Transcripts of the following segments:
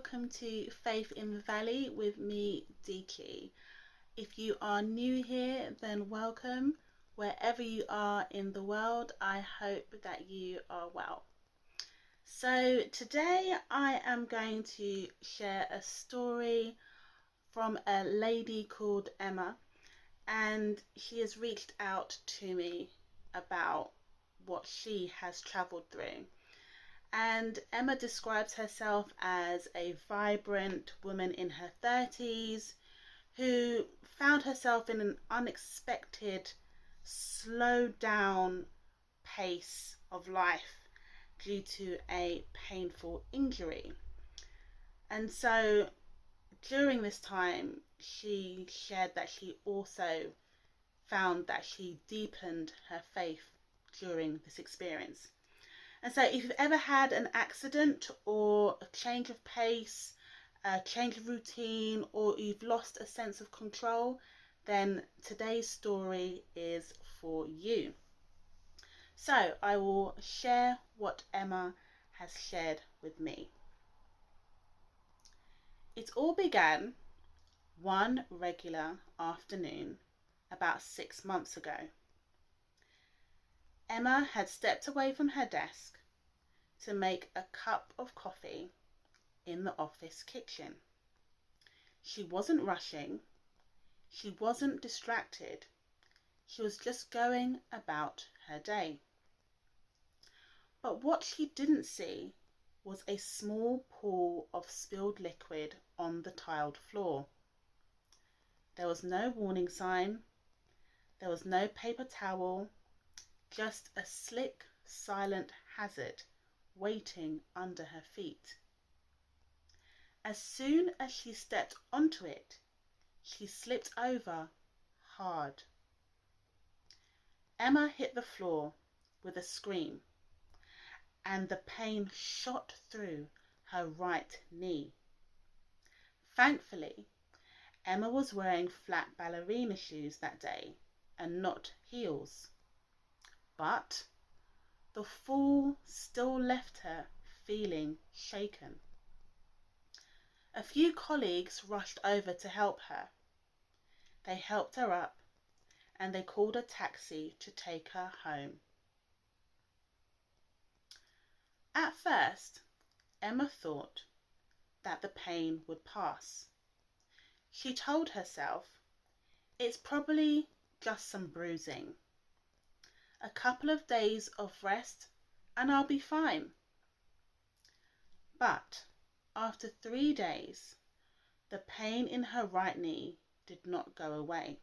welcome to Faith in the Valley with me, Deeky. If you are new here, then welcome. Wherever you are in the world, I hope that you are well. So today I am going to share a story from a lady called Emma, and she has reached out to me about what she has travelled through. And Emma describes herself as a vibrant woman in her 30s who found herself in an unexpected, slowed down pace of life due to a painful injury. And so during this time, she shared that she also found that she deepened her faith during this experience. And so if you've ever had an accident or a change of pace, a change of routine, or you've lost a sense of control, then today's story is for you. So I will share what Emma has shared with me. It all began one regular afternoon about 6 months ago. Emma had stepped away from her desk to make a cup of coffee in the office kitchen. She wasn't rushing. She wasn't distracted. She was just going about her day. But what she didn't see was a small pool of spilled liquid on the tiled floor. There was no warning sign. There was no paper towel. Just a slick, silent hazard waiting under her feet. As soon as she stepped onto it, she slipped over hard. Emma hit the floor with a scream, and the pain shot through her right knee. Thankfully, Emma was wearing flat ballerina shoes that day and not heels. But the fall still left her feeling shaken. A few colleagues rushed over to help her. They helped her up and they called a taxi to take her home. At first, Emma thought that the pain would pass. She told herself, it's probably just some bruising. A couple of days of rest and I'll be fine. But after 3 days, the pain in her right knee did not go away.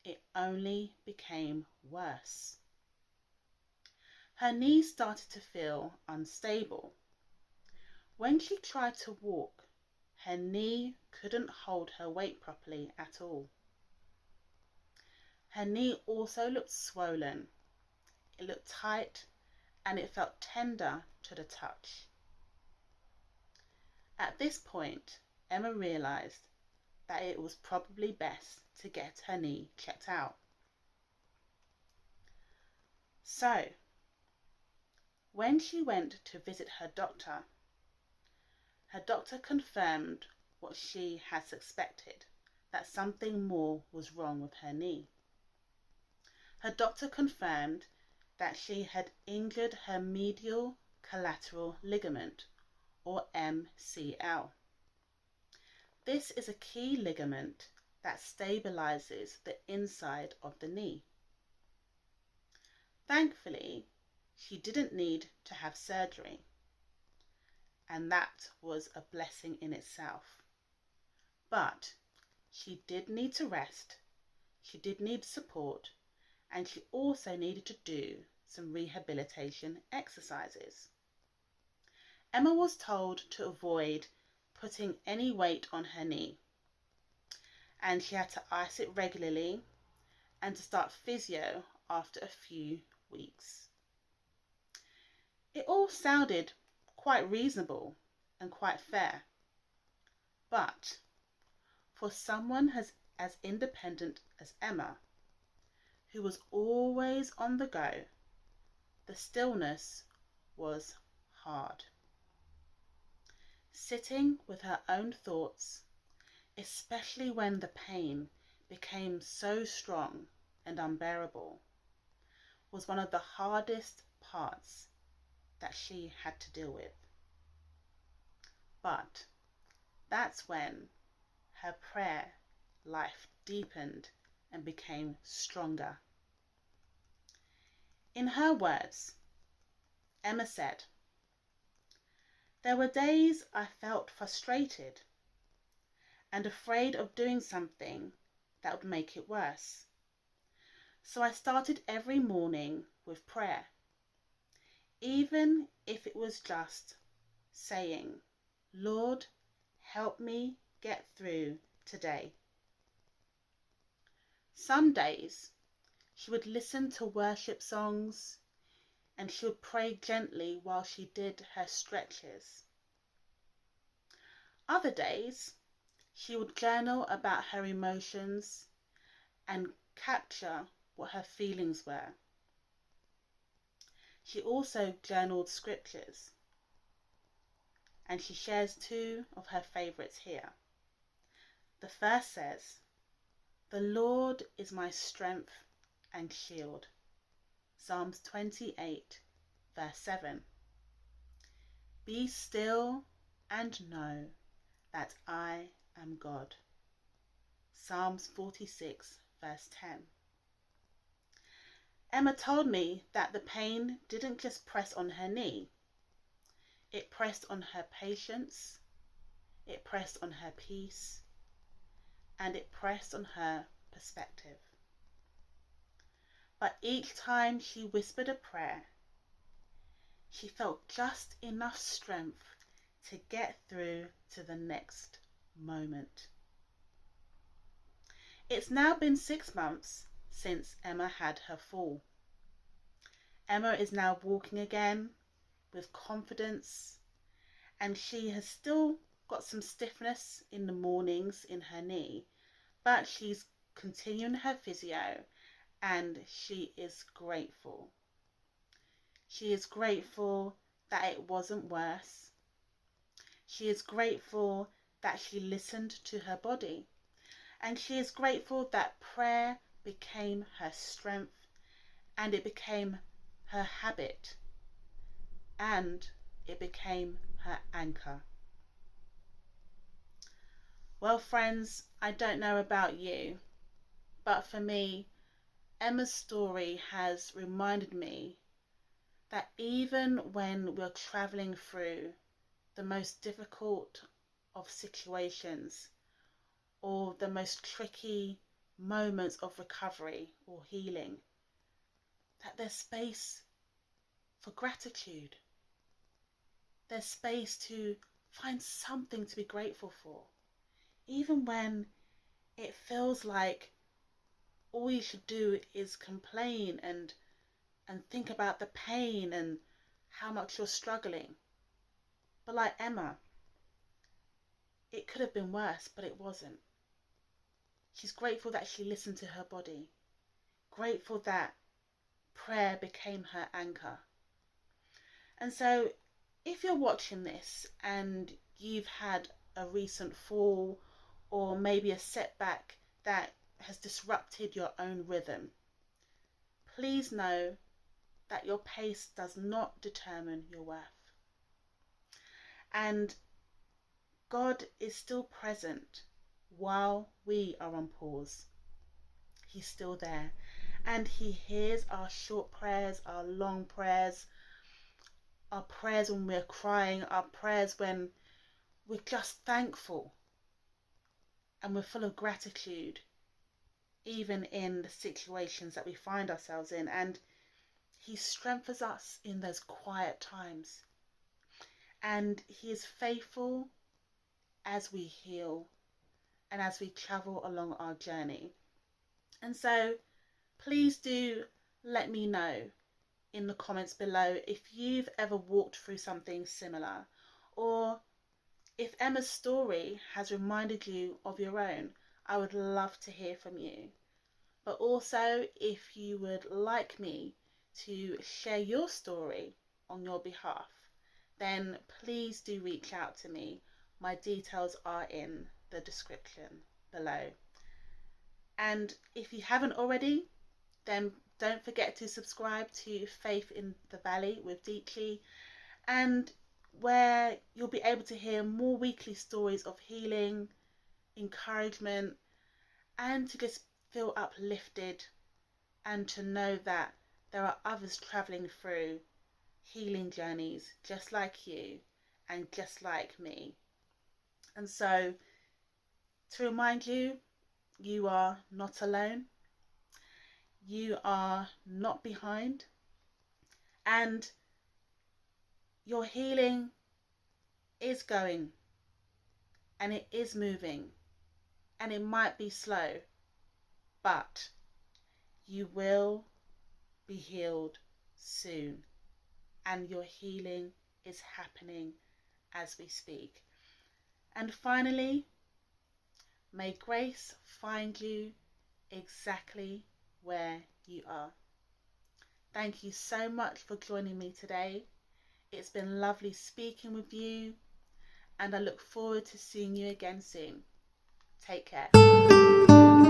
It only became worse. Her knee started to feel unstable. When she tried to walk, her knee couldn't hold her weight properly at all. Her knee also looked swollen. It looked tight and it felt tender to the touch. At this point, Emma realised that it was probably best to get her knee checked out. So, when she went to visit her doctor confirmed what she had suspected, that something more was wrong with her knee. Her doctor confirmed that she had injured her medial collateral ligament, or MCL. This is a key ligament that stabilizes the inside of the knee. Thankfully, she didn't need to have surgery, and that was a blessing in itself. But she did need to rest, she did need support, and she also needed to do some rehabilitation exercises. Emma was told to avoid putting any weight on her knee, and she had to ice it regularly and to start physio after a few weeks. It all sounded quite reasonable and quite fair, but for someone as independent as Emma, who was always on the go, the stillness was hard. sitting with her own thoughts, especially when the pain became so strong and unbearable, was one of the hardest parts that she had to deal with. But that's when her prayer life deepened and became stronger. In her words, Emma said, "There were days I felt frustrated and afraid of doing something that would make it worse. So I started every morning with prayer, even if it was just saying, 'Lord, help me get through today.' Some days she would listen to worship songs and she would pray gently while she did her stretches. Other days she would journal about her emotions and capture what her feelings were. She also journaled scriptures, and she shares two of her favourites here. The first says, 'The Lord is my strength and shield.' Psalms 28, verse 7. 'Be still and know that I am God.' Psalms 46, verse 10. Emma told me that the pain didn't just press on her knee. It pressed on her patience, it pressed on her peace, and it pressed on her perspective. But each time she whispered a prayer, she felt just enough strength to get through to the next moment. It's now been 6 months since Emma had her fall. Emma is now walking again with confidence, and she has still got some stiffness in the mornings in her knee, but she's continuing her physio and she is grateful. She is grateful that it wasn't worse. She is grateful that she listened to her body. And she is grateful that prayer became her strength and it became her habit and it became her anchor. Well, friends, I don't know about you, but for me, Emma's story has reminded me that even when we're traveling through the most difficult of situations or the most tricky moments of recovery or healing, that there's space for gratitude. There's space to find something to be grateful for. Even when it feels like all you should do is complain and think about the pain and how much you're struggling. But like Emma, it could have been worse, but it wasn't. She's grateful that she listened to her body. Grateful that prayer became her anchor. And so if you're watching this and you've had a recent fall or maybe a setback that has disrupted your own rhythm, please know that your pace does not determine your worth. And God is still present while we are on pause. He's still there. And He hears our short prayers, our long prayers, our prayers when we're crying, our prayers when we're just thankful and we're full of gratitude, even in the situations that we find ourselves in. And He strengthens us in those quiet times. And He is faithful as we heal and as we travel along our journey. And so please do let me know in the comments below if you've ever walked through something similar, or if Emma's story has reminded you of your own. I would love to hear from you. But also, if you would like me to share your story on your behalf, then please do reach out to me. My details are in the description below. And if you haven't already, then don't forget to subscribe to Faith in the Valley with Deeply, and where you'll be able to hear more weekly stories of healing, encouragement, and to just feel uplifted and to know that there are others traveling through healing journeys just like you and just like me. And so, to remind you, you are not alone, you are not behind, and your healing is going, and it is moving, and it might be slow, but you will be healed soon, and your healing is happening as we speak. And finally, may grace find you exactly where you are. Thank you so much for joining me today. It's been lovely speaking with you, and I look forward to seeing you again soon. Take care.